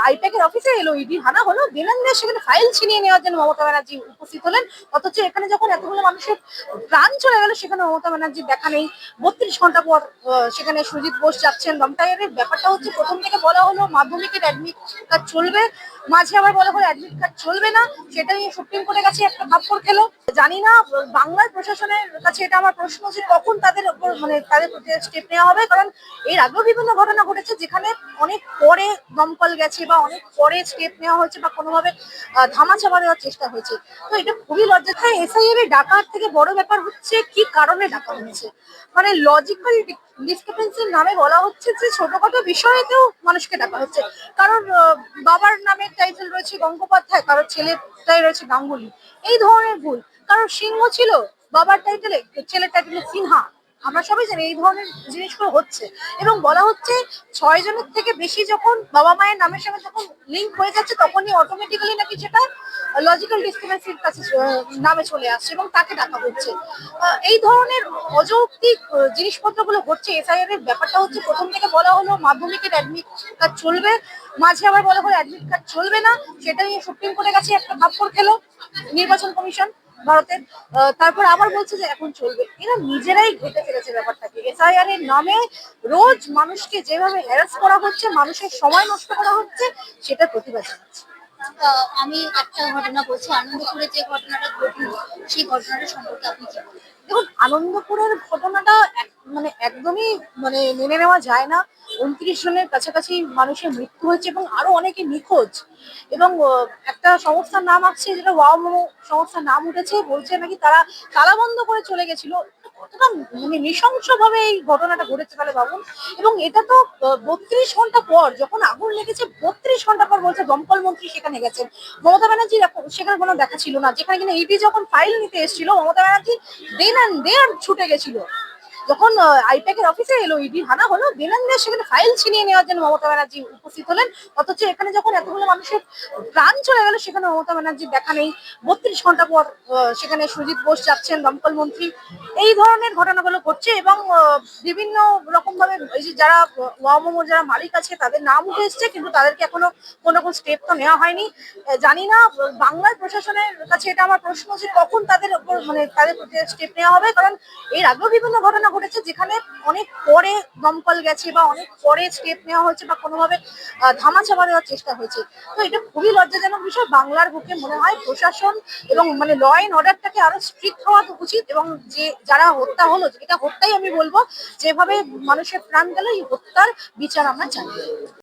আইপ্যাকের অফিসে এলো, ইডি হানা হলো, বিনান্দের সেখানে ফাইল ছিনিয়ে নেওয়ার জন্য মমতা ব্যানার্জি উপস্থিত হলেন। অথচ এখানে যখন এতগুলো মানুষের প্রাণ চলে গেল, সেখানে মমতা ব্যানার্জির দেখা নেই। 32 ঘন্টা পর সেখানে সুজিত বোস যাচ্ছেন দমটাইয়ের। ব্যাপারটা হচ্ছে, প্রথম থেকে বলা হলো মাধ্যমিকের অ্যাডমিট কার্ড চলবে, মাঝে আবার বলা হলো অ্যাডমিট কার্ড চলবে না। সেটা নিয়ে সুপ্রিম কোর্টের কাছে একটা থাপ্পড় খেলো। জানি না বাংলার প্রশাসনের কাছে এটা আমার প্রশ্ন, যে কখন তাদের উপর মানে তাদের প্রতি স্টেপ নেওয়া হবে। কারণ এর আগেও বিভিন্ন ঘটনা ঘটেছে যেখানে অনেক পরে দমকল গেছে বা অনেক পরে স্টেপ নেওয়া হয়েছে বা কোনোভাবে ধামাচাপা দেওয়ার চেষ্টা হয়েছে। তো এটা খুবই লজ্জা। এসআইআর এর ডাকার থেকে বড় ব্যাপার হচ্ছে কি কারণে ডাকা হচ্ছে। মানে লজিক্যাল ডিসক্রিপেন্সির নামে বলা হচ্ছে যে ছোটখাটো বিষয়েতেও মানুষকে ডাকা হচ্ছে। কারোর বাবার নামের টাইটেল রয়েছে গঙ্গোপাধ্যায়, কারোর ছেলেটাই রয়েছে গাঙ্গুলি, এই ধরনের ভুল। কারোর সিংহ ছিল, বাবার টাইটেলে ছেলের টাইটেলে সিনহা। আমরা সবাই জানি এই ধরনের জিনিসগুলো হচ্ছে। এবং বলা হচ্ছে 6 জনের থেকে বেশি যখন বাবা মায়ের নামের সঙ্গে যখন লিঙ্ক হয়ে যাচ্ছে, তখনই অটোমেটিক্যালি নাকি সেটা লজিক্যাল ডিসক্রিপেন্সির কাছে নামে চলে আসছে এবং তাকে ডাকা হচ্ছে। এই ধরনের অযৌক্তিক জিনিসপত্রগুলো ঘটছে। এসআইআর এর ব্যাপারটা হচ্ছে, প্রথম থেকে বলা হলো মাধ্যমিকের অ্যাডমিট কার্ড চলবে, মাঝে আবার বলা হলো অ্যাডমিট কার্ড চলবে না। সেটা নিয়ে সুপ্রিম কোর্টের কাছে একটা থাপ্পড় খেলো নির্বাচন কমিশন ভারতের। তারপর আবার বলছে যে এখন চলবে। এরা নিজেরাই ঘেটে ফেলেছে ব্যাপারটাকে। এসআইআর এর নামে রোজ মানুষকে যেভাবে হ্যারাস করা হচ্ছে, মানুষের সময় নষ্ট করা হচ্ছে, সেটার প্রতিবাদ জানাচ্ছে। আমি একটা ঘটনা বলছি, আনন্দপুরে যে ঘটনাটা ঘটলো সেই ঘটনাটা সম্পর্কে আপনি কি বলবেন? দেখুন, আনন্দপুরের ঘটনাটা মানে একদমই মানে মেনে নেওয়া যায় না। 29 জনের কাছাকাছি মানুষের মৃত্যু হয়েছে এবং আরো অনেকে নিখোঁজ। এবং একটা সংস্থার নাম আসছে, যেটা ওয়াও মোমো সংস্থার নাম উঠেছে, বলছে নাকি তারা তালা বন্ধ করে চলে গেছিল। কতটা মানে নৃশংস ভাবে এই ঘটনাটা ঘটেছে তাহলে ভাবুন। এবং এটা তো 32 ঘন্টা পর, যখন আগুন লেগেছে 32 ঘন্টা পর বলছে দমকল মন্ত্রী সেখানে গেছেন। মমতা ব্যানার্জির সেখানে কোনো দেখা ছিল না। যেখানে কিনা ইডি যখন ফাইল নিতে এসেছিল, মমতা ব্যানার্জি দেন অ্যান্ড দেয়ার ছুটে গেছিল। যখন আইপ্যাকের অফিসে এলো, ইডি হানা হলো, বিনান্দের সেখানে ফাইল ছিনিয়ে নেওয়ার জন্য মমতা ব্যানার্জি উপস্থিত হলেন। অথচ এখানে যখন এতগুলো মানুষের প্রাণ চলে গেল, সেখানে মমতা ব্যানার্জির দেখা নেই। 32 ঘন্টা পর সেখানে সুজিত বোস যাচ্ছেন দমকল মন্ত্রী। এই ধরনের ঘটনাগুলো ঘটছে। এবং বিভিন্ন রকম ভাবে এই যে যারা ওয়ামোমোর যারা মালিক আছে তাদের নাম উঠে এসছে, কিন্তু তাদেরকে এখনো কোনো রকম স্টেপ তো নেওয়া হয়নি। জানি না বাংলার প্রশাসনের কাছে এটা আমার প্রশ্ন, যে কখন তাদের উপর মানে তাদের প্রতি স্টেপ নেওয়া হবে। কারণ এর আগেও বিভিন্ন ঘটনা ঘটেছে যেখানে অনেক পরে দমকল গেছে বা অনেক পরে স্টেপ নেওয়া হয়েছে বা কোনোভাবে ধামাচাপা দেওয়ার চেষ্টা হয়েছে। তো এটা খুবই লজ্জাজনক বিষয়। বাংলার বুকে মনে হয় প্রশাসন এবং মানে ল অ্যান্ড অর্ডারটাকে আরো স্ট্রিক্ট হওয়া উচিত। এবং যে যারা হত্যা হলো, এটা হত্যাই আমি বলবো, যেভাবে মানুষের প্রাণ গেল, এই হত্যার বিচার আমরা চাই।